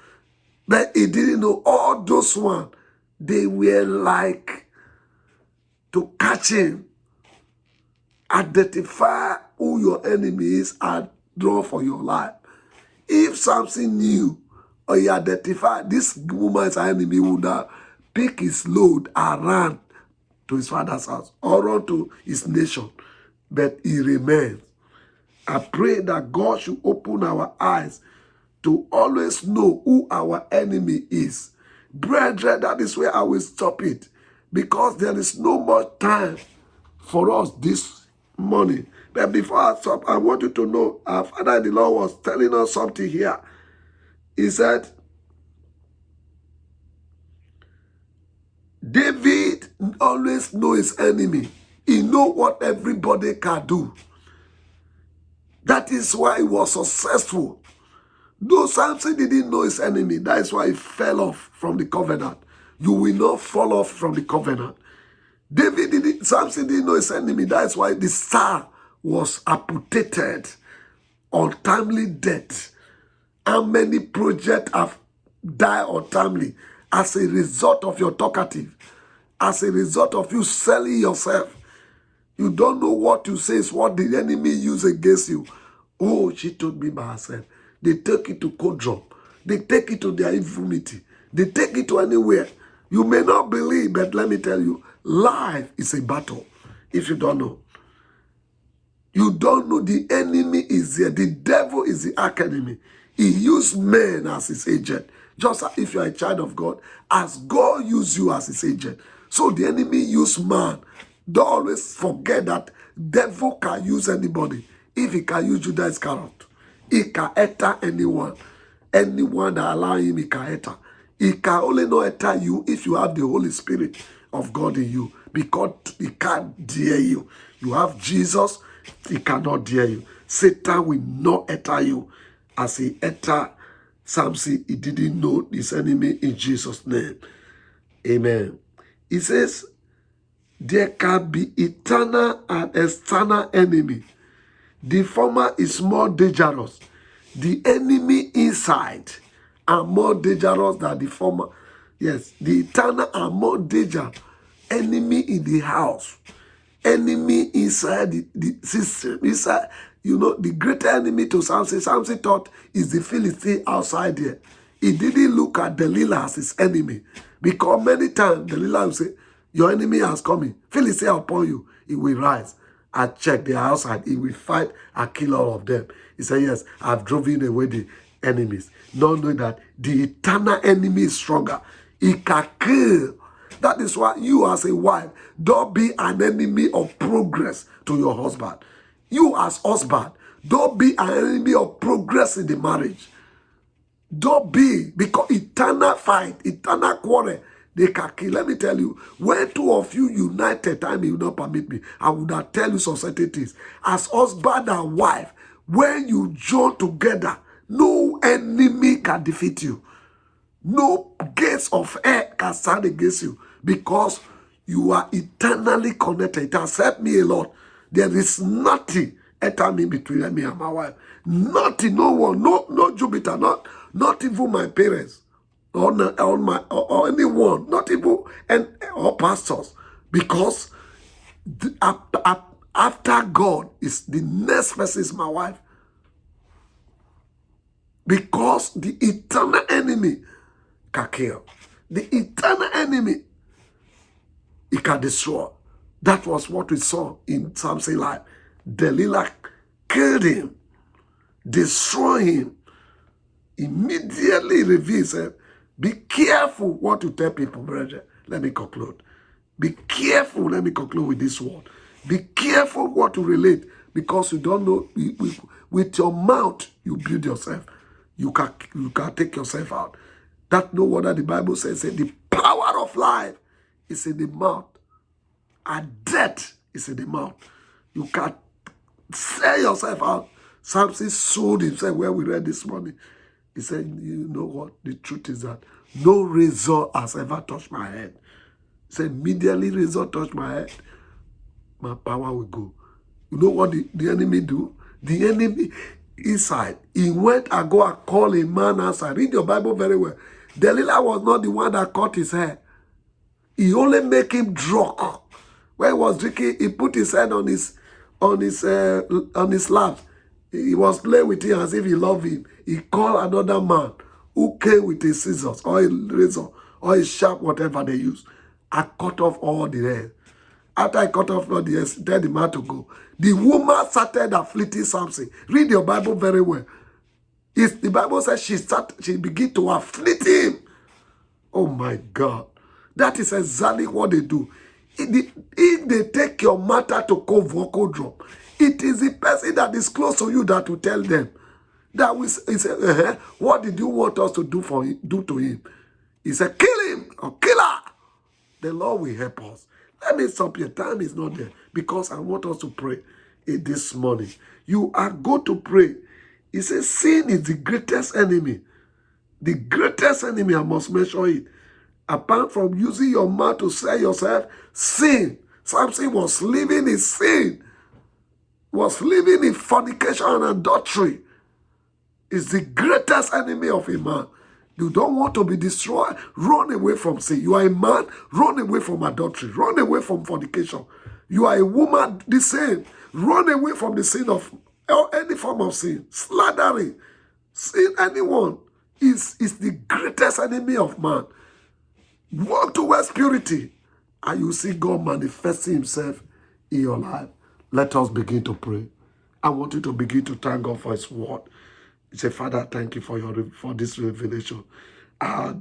But he didn't know all those ones. They were like to catch him. Identify who your enemy is and draw for your life. If Samson knew or he identified this woman is an enemy, he would have picked his load and ran to his father's house or run to his nation. But he remained. I pray that God should open our eyes to always know who our enemy is. Brethren, that is where I will stop it. Because there is no more time for us this morning. But before I stop, I want you to know our Father in the Lord was telling us something here. He said, David always knows his enemy. He knows what everybody can do. That is why he was successful. Though Samson didn't know his enemy, that is why he fell off from the covenant. You will not fall off from the covenant. Samson didn't know his enemy, that is why the star was amputated. Untimely death. How many projects have died untimely as a result of your talkative, as a result of you selling yourself? You don't know what you say is what the enemy use against you. Oh, she told me by herself. They take it to cold drop. They take it to their infirmity. They take it to anywhere. You may not believe, but let me tell you, life is a battle. If you don't know. You don't know the enemy is there. The devil is the archenemy. He used men as his agent. Just as if you are a child of God, as God used you as his agent. So the enemy used man. Don't always forget that devil can use anybody. If he can use Judas Iscariot, he can enter anyone. Anyone that allow him, he can enter. He can only not enter you if you have the Holy Spirit of God in you, because he can't dare you. You have Jesus, he cannot dare you. Satan will not enter you as he entered Samson. He didn't know his enemy in Jesus' name. Amen. He says, there can be eternal and external enemy. The former is more dangerous. The enemy inside are more dangerous than the former. Yes, the eternal are more dangerous. Enemy in the house. Enemy inside the system. Inside, the greater enemy to Samson. Samson thought is the Philistine outside there. He didn't look at Delilah as his enemy. Because many times Delilah will say, your enemy has come. Philistine upon you. He will rise. I check the outside. He will fight and kill all of them. He said, yes, I've driven away the enemies. Not knowing that the eternal enemy is stronger. He can kill. That is why you as a wife, don't be an enemy of progress to your husband. You as husband, don't be an enemy of progress in the marriage. Don't be, because eternal fight, eternal quarrel, they can kill. Let me tell you, when two of you united, time will not permit me, I would have tell you some certain things. As husband and wife, when you join together, no enemy can defeat you. No gates of hell can stand against you, because you are eternally connected. It has helped me a lot. There is nothing enter me between me and my wife. Nothing, no one, no Jupiter, not even my parents, or anyone, not even or pastors, because after God is the next person is my wife, because the eternal enemy can kill. The eternal enemy, he can destroy. That was what we saw in Samson's life. Delilah killed him, destroyed him, immediately reveals, be careful what you tell people, brethren. Let me conclude. Be careful, let me conclude with this word. Be careful what you relate, because you don't know, with your mouth, you build yourself. You can take yourself out. That no wonder the Bible says that the power of life is in the mouth, and death is in the mouth. You can sell yourself out. Samson sold himself, where we read this morning. He said, you know what? The truth is that no razor has ever touched my head. He said, immediately razor touched my head, my power will go. You know what the enemy do? The enemy inside, he went and go and call a man outside. Read your Bible very well. Delilah was not the one that cut his hair. He only make him drunk. When he was drinking, he put his head on his lap. He was playing with him as if he loved him. He called another man who came with his scissors or a razor or a sharp, whatever they use. I cut off all the hair. After I cut off all the hair, tell the man to go. The woman started afflicting Samson. Read your Bible very well. The Bible says she began to afflict him. Oh my God. That is exactly what they do. If they take your matter to vocal drop, it is the person that is close to you that will tell them. That will say, what did you want us to do to him? He said, kill him or kill her. The Lord will help us. Let me stop here. Time is not there, because I want us to pray this morning. You are going to pray. He says, sin is the greatest enemy. The greatest enemy, I must mention it. Apart from using your mouth to say yourself, sin. Samson was living in sin. Was living in fornication and adultery. It's the greatest enemy of a man. You don't want to be destroyed. Run away from sin. You are a man, run away from adultery. Run away from fornication. You are a woman, the same. Run away from the sin of any form of sin. Slandering. Sin, anyone is the greatest enemy of man. Walk towards purity, and you see God manifesting himself in your life. Let us begin to pray. I want you to begin to thank God for his word. Say, Father, thank you for this revelation.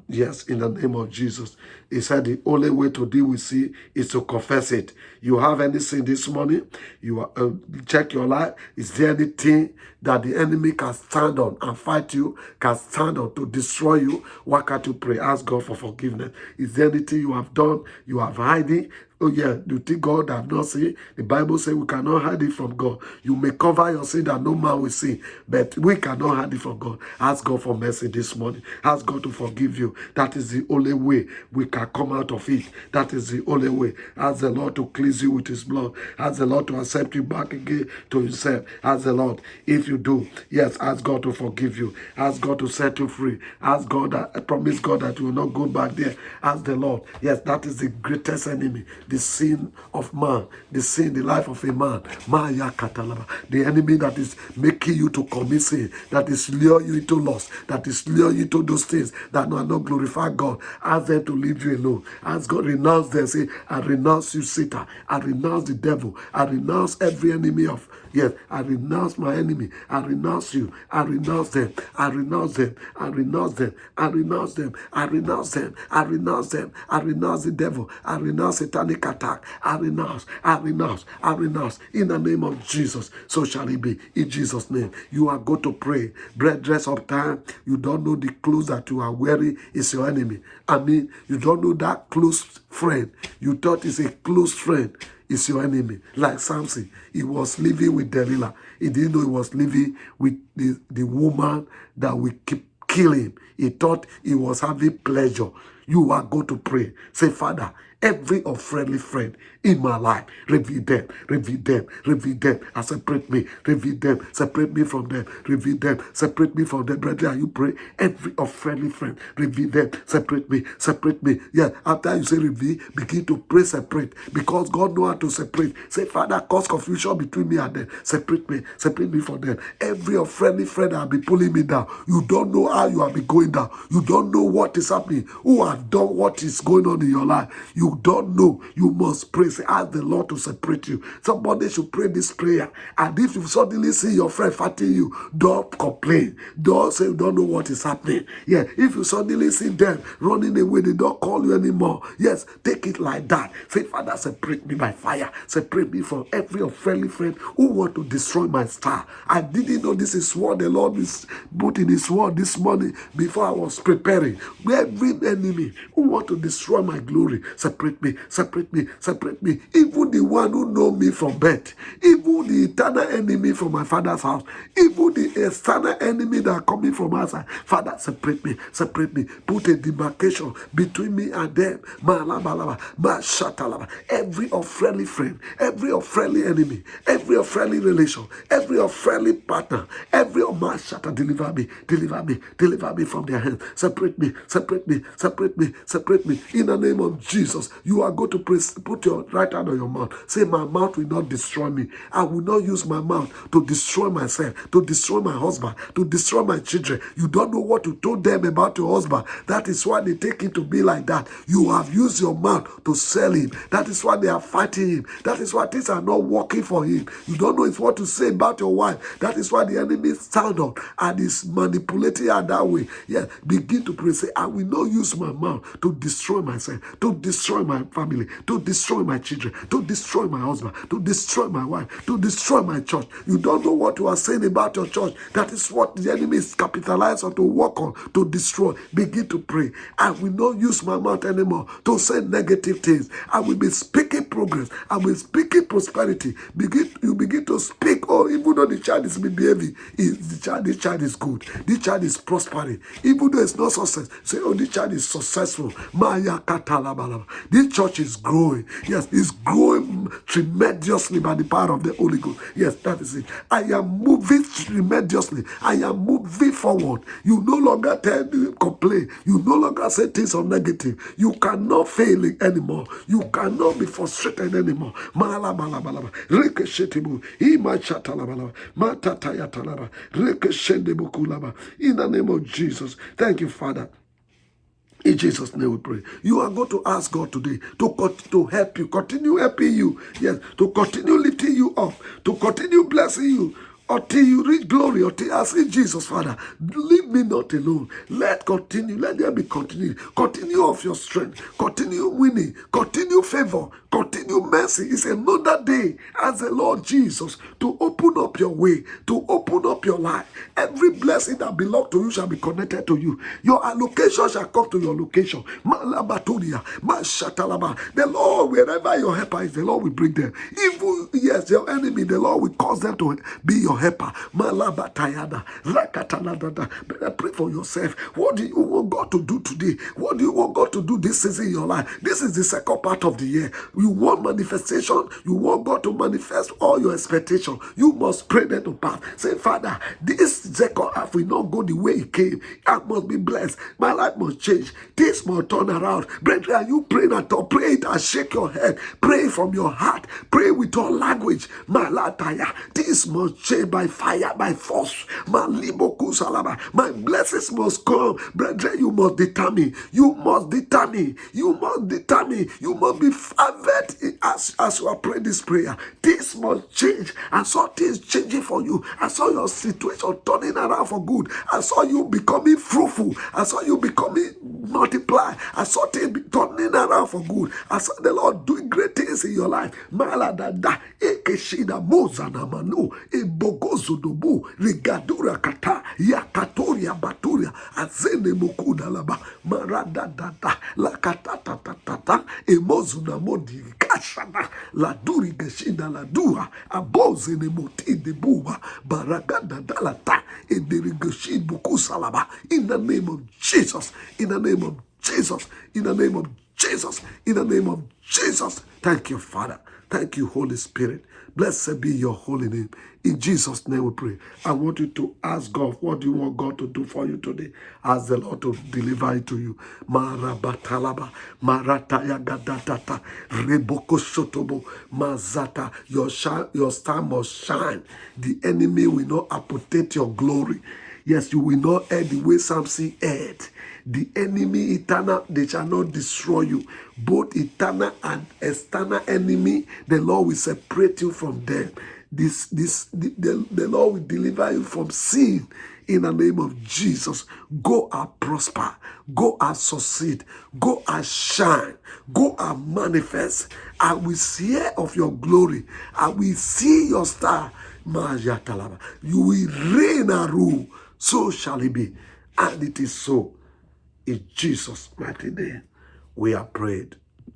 Yes, in the name of Jesus. He said the only way to deal with sin is to confess it. You have any sin this morning? You check your life. Is there anything that the enemy can stand on and fight you, can stand on to destroy you? Why can't you pray? Ask God for forgiveness. Is there anything you have done, you have hiding? Oh yeah, you think God have not seen? The Bible says we cannot hide it from God. You may cover your sin that no man will see, but we cannot hide it from God. Ask God for mercy this morning. Ask God to forgive you. That is the only way we can come out of it. That is the only way. Ask the Lord to cleanse you with his blood. Ask the Lord to accept you back again to himself. Ask the Lord, if you do, yes, ask God to forgive you. Ask God to set you free. Ask God that, promise God that you will not go back there. Ask the Lord. Yes, that is the greatest enemy. The sin of man, the sin, the life of a man, Maya Katalaba, the enemy that is making you to commit sin, that is lure you into lust, that is lure you to those things that are not glorify God. Ask them to leave you alone. Ask God, renounce them. Say, I renounce you, Satan. I renounce the devil. I renounce every enemy of, yes, I renounce my enemy. I renounce you. I renounce them. I renounce them. I renounce them. I renounce them. I renounce them. I renounce them. I renounce the devil. I renounce satanic attack. I renounce. I renounce. I renounce. In the name of Jesus, so shall it be. In Jesus' name, you are going to pray. Dress of time. You don't know the clothes that you are wearing is your enemy. I mean, you don't know that close friend. You thought it's a close friend. Is your enemy. Like Samson, he was living with Delilah. He didn't know he was living with the woman that will keep kill him. He thought he was having pleasure. You are going to pray. Say, Father, every unfriendly friend in my life, reveal them, reveal them, reveal them, and separate me, reveal them, separate me from them, reveal them, separate me from them. Brethren, are you pray? Every unfriendly friend, reveal them, separate me, separate me. Yeah, after you say reveal, begin to pray separate, because God knows how to separate. Say, Father, cause confusion between me and them. Separate me from them. Every unfriendly friend that will be pulling me down. You don't know how you have been going down. You don't know what is happening, who have done what is going on in your life. You don't know. You must pray. Say, ask the Lord to separate you. Somebody should pray this prayer. And if you suddenly see your friend fighting you, don't complain. Don't say you don't know what is happening. Yeah, if you suddenly see them running away, they don't call you anymore. Yes, take it like that. Say, Father, separate me by fire. Separate me from every unfriendly friend who want to destroy my star. I didn't know this is what the Lord is put in his word this morning before I was preparing. Every enemy who want to destroy my glory, separate me, separate me, separate me. Even the one who know me from birth, even the eternal enemy from my father's house, even the external enemy that are coming from outside. Father, separate me, separate me. Put a demarcation between me and them. Every unfriendly friend, every unfriendly enemy, every unfriendly relation, every unfriendly partner, every deliver me, deliver me, deliver me from their hands. Separate me, separate me, separate me, separate me. In the name of Jesus, you are going to put your right hand on your mouth. Say, my mouth will not destroy me. I will not use my mouth to destroy myself, to destroy my husband, to destroy my children. You don't know what to tell them about your husband. That is why they take him to be like that. You have used your mouth to sell him. That is why they are fighting him. That is why things are not working for him. You don't know what to say about your wife. That is why the enemy stand up and is manipulating her that way. Yeah, begin to pray. Say, I will not use my mouth to destroy myself, to destroy my family, to destroy my children, to destroy my husband, to destroy my wife, to destroy my church. You don't know what you are saying about your church. That is what the enemy is capitalized on to work on, to destroy. Begin to pray. I will not use my mouth anymore to say negative things. I will be speaking progress. I will be speaking prosperity. You begin to speak. Oh, even though the child is misbehaving, this child is good. This child is prospering. Even though it's not success, say, oh, this child is successful. Maya Katalabalaba. This church is growing. Yes, it's growing tremendously by the power of the Holy Ghost. Yes, that is it. I am moving tremendously. I am moving forward. You no longer complain. You no longer say things are negative. You cannot fail anymore. You cannot be frustrated anymore. Malabalabalaba. Rekeshetibu. Imachatalabalaba. Matatayatalaba. Rekeshendebukulaba. In the name of Jesus. Thank you, Father. In Jesus' name we pray. You are going to ask God today to help you, continue helping you, yes, to continue lifting you up, to continue blessing you. until you reach glory, until I see Jesus, Father. Leave me not alone. Let there be continue of your strength, continue winning, continue favor, continue mercy. It's another day as the Lord Jesus to open up your way, to open up your life. Every blessing that belongs to you shall be connected to you. Your allocation shall come to your location. Malabaturia, Mashatalaba. The Lord, wherever your helper is, the Lord will bring them. Even, yes, your enemy, the Lord will cause them to be your helper. Malabatayada, Rakatanadada. Better pray for yourself. What do you want God to do today? What do you want God to do this season in your life? This is the second part of the year. You want manifestation. You want God to manifest all your expectations. You must pray them to pass. Say, Father, this second half will not go the way it came. I must be blessed. My life must change. This must turn around. Brethren, are you praying at all? Pray it and shake your head. Pray from your heart. Pray with your language. Malataya. This must change by fire, by force. Maliboku salaba. My blessings must come. Brethren, you must determine. You must determine. You must determine. You must be fervent as you are praying this prayer. This must change. I saw things changing for you. I saw your situation turning around for good. I saw you becoming fruitful. I saw you becoming multiply. I saw things turning around for good. I saw the Lord doing great things in your life. Maladada, ekeshida mozana manu, ebogozudubu, rigadura kata, yakatoria baturia, azene mukuda laba, maradadada, lakatatatata, emozuna modi kashana, laduri geshinda ladua, abozene moti debuba, baragada dalata, ederigeshi bukusalaba. In the name of Jesus, in the name of Jesus, in the name of Jesus, in the name of Jesus. Thank you, Father. Thank you, Holy Spirit. Blessed be your holy name. In Jesus' name we pray. I want you to ask God, what do you want God to do for you today? Ask the Lord to deliver it to you. Marabatalaba, marataya gadatata, reboko shotobo, mazata. Your star must shine. The enemy will not amputate your glory. Yes, you will not err the way Samson erred. The enemy eternal, they shall not destroy you. Both eternal and external enemy, the Lord will separate you from them. The Lord will deliver you from sin in the name of Jesus. Go and prosper. Go and succeed. Go and shine. Go and manifest. I will hear of your glory. I will see your star. You will reign and rule. So shall it be. And it is so. In Jesus' mighty name, we are prayed.